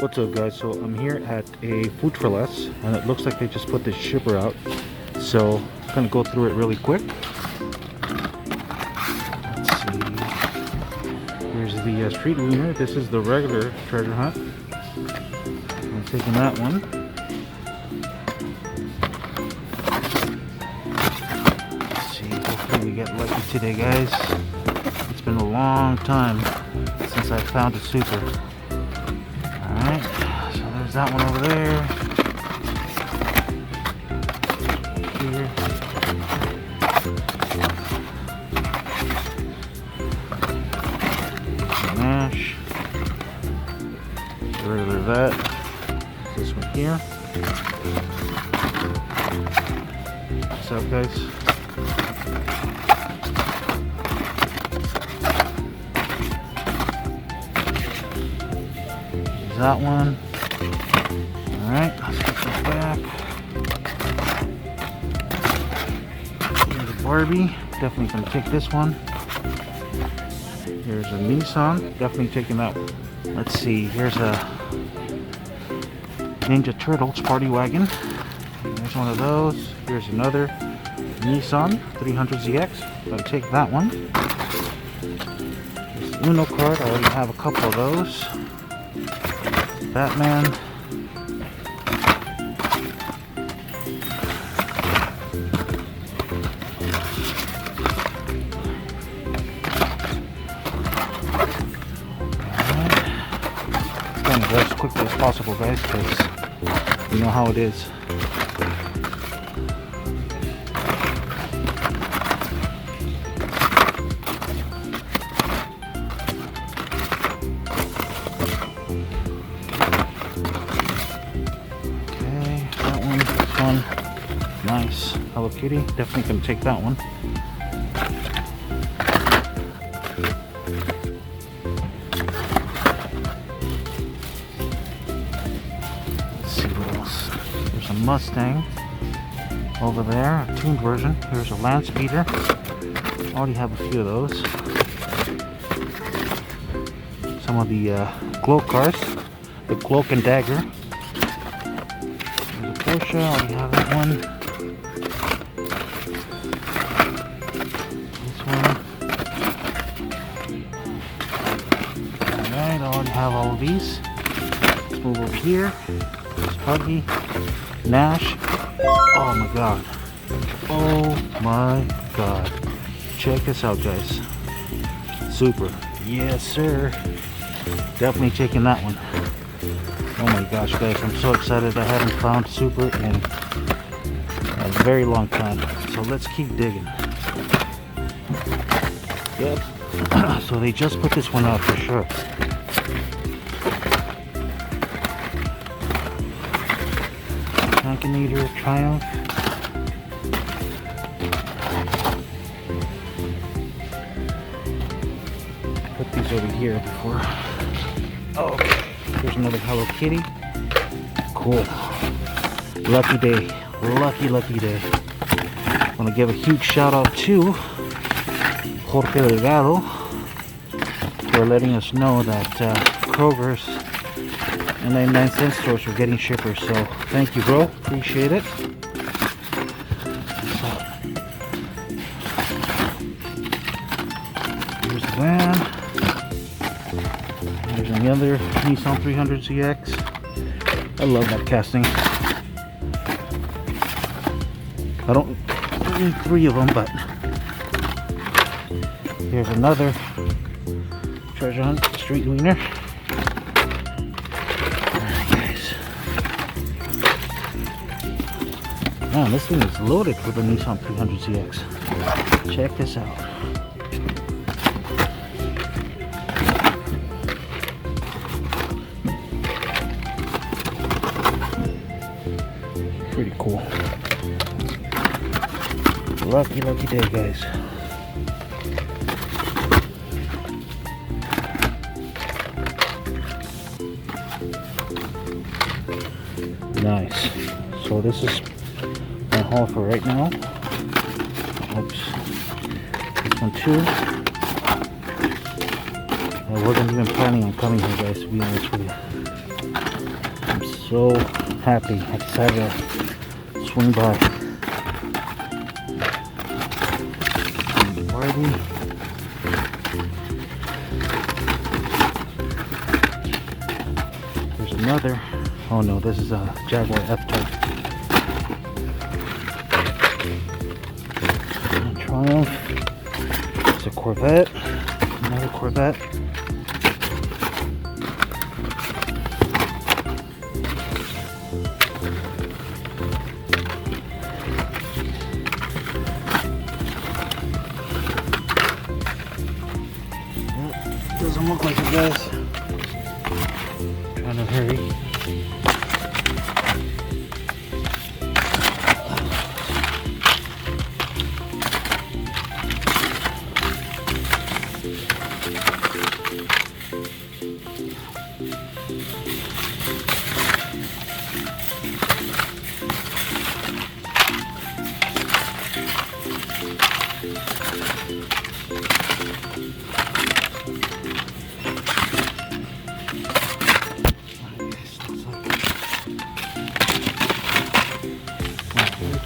What's up guys, so I'm here at a Food for Less and it looks like they just put this shipper out, so I'm gonna go through it really quick. Let's see, here's the street wiener. This is the regular treasure hunt. I'm taking that one. Let's see, hopefully we get lucky today guys. It's been a long time since I found a super. Alright, so there's that one over there. Here. Mash. Get rid of that. This one here. What's up guys? That one. Alright, let's get this back. Here's a Barbie. Definitely gonna take this one. Here's a Nissan. Definitely taking that one. Let's see, here's a Ninja Turtles party wagon. There's one of those. Here's another Nissan 300ZX. Gonna take that one. Here's the Uno card. I already have a couple of those. Batman. It's going to go as quickly as possible, guys, because you know how it is. Nice. Hello Kitty. Definitely gonna take that one. Let's see what else. There's a Mustang over there, a tuned version. Here's a Land Speeder. Already have a few of those. Some of the glow cars. The Cloak and Dagger. There's a Porsche. Already have that one. Alright, I already have all of these. Let's move over here. There's Huggy, Nash. Oh my god. Oh my god. Check this out guys. Super. Yes sir. Definitely taking that one. Oh my gosh guys, I'm so excited. I haven't found super in a very long time. So let's keep digging. Yep. So they just put this one out for sure. Tankinator, Triumph. Put these over here before. Oh, okay. Here's another Hello Kitty. Cool. Lucky day. Lucky day. I want to give a huge shout out to Jorge Delgado for letting us know that Kroger's and 99-cent stores are getting shippers. So thank you, bro. Appreciate it. So, here's the van. Here's another Nissan 300ZX. I love that casting. I don't need 3 of them, but here's another treasure hunt street wiener. Alright guys. Man, this thing is loaded with the Nissan 300ZX. Check this out. Pretty cool. Lucky day guys. Nice. So this is my haul for right now. Oops. This one too. I wasn't even planning on coming here, guys, to be honest with you. so happy. I decided to swing by. Party. There's another. Oh no, this is a Jaguar F-Type. Triumph. It's a Corvette. Another Corvette. Doesn't look like it, guys. Trying to hurry.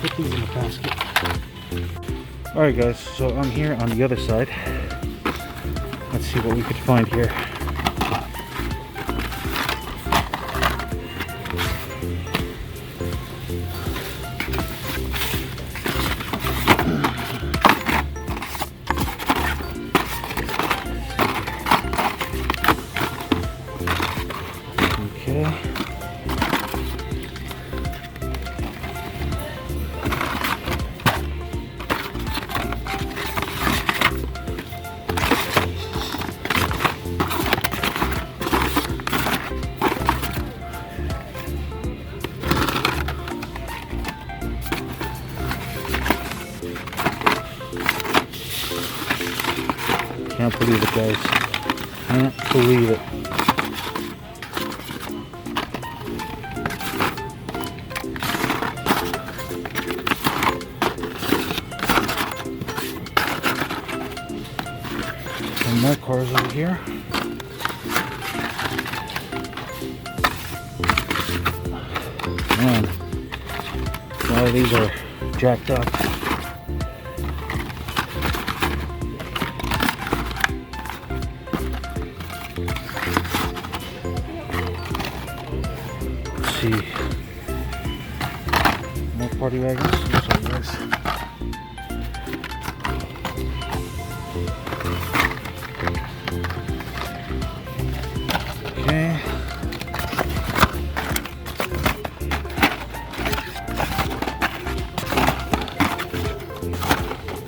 Put these in the basket. Alright guys, so I'm here on the other side. Let's see what we could find here. Okay. Can't believe it, guys. Can't believe it. Some more cars over here. Man, a lot of these are jacked up. See, more party wagons. Looks like this. Okay.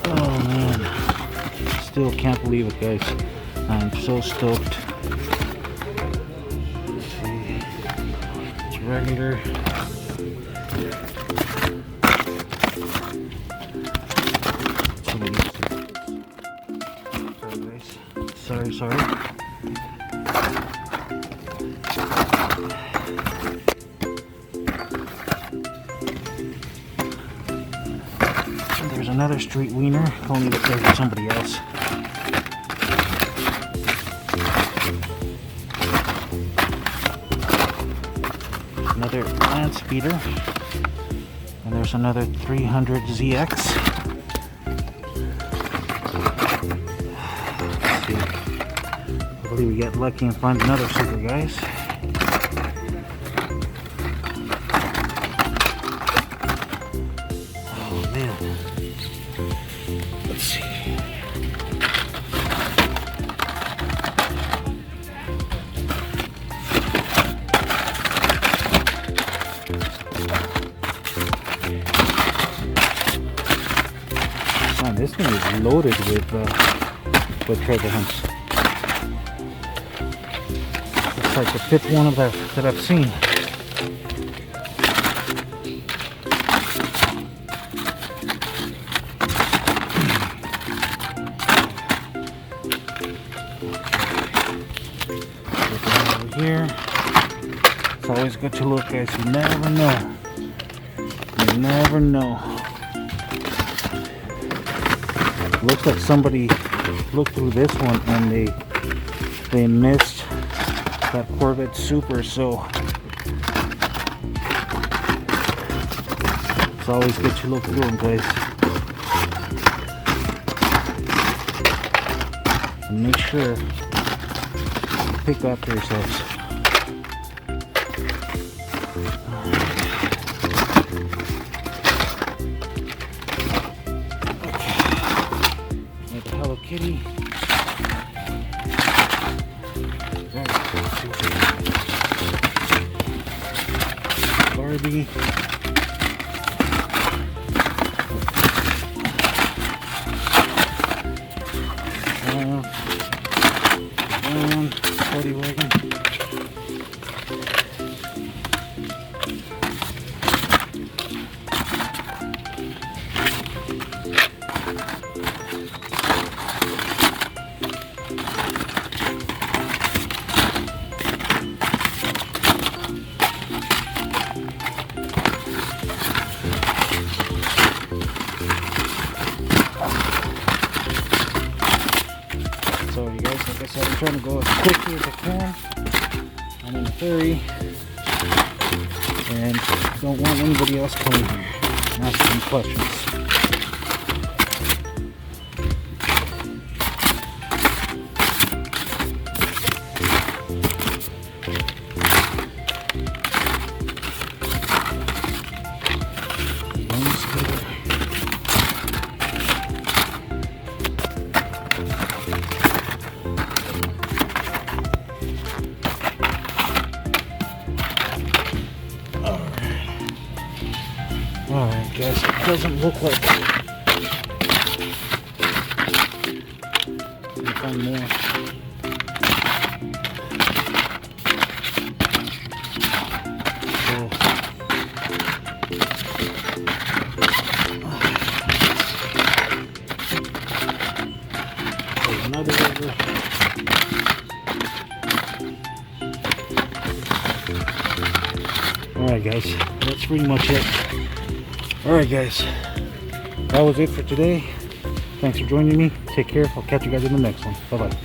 Oh man, still can't believe it, guys. I'm so stoked. Regular. Sorry. There's another street wiener. Only looks like it's somebody else. Another land speeder, and there's another 300 ZX. Let's see. Hopefully we get lucky and find another super, guys. Oh man. Let's see. Man, this thing is loaded with treasure hunts. It's like the 5th one that I've seen. Looking over here. It's always good to look, guys. You never know. You never know. Looks like somebody looked through this one and they missed that Corvette Super, so It's always good to look through them, guys. And make sure to pick after yourselves. Hello Kitty. Barbie. Party wagon. So you guys, like I said, I'm trying to go as quickly as I can. I'm in a hurry and don't want anybody else coming here and asking questions. Alright guys, it doesn't look like it. Let me find more. There's another over. Alright guys, that's pretty much it. Alright guys, that was it for today. Thanks for joining me. Take care. I'll catch you guys in the next one. Bye bye.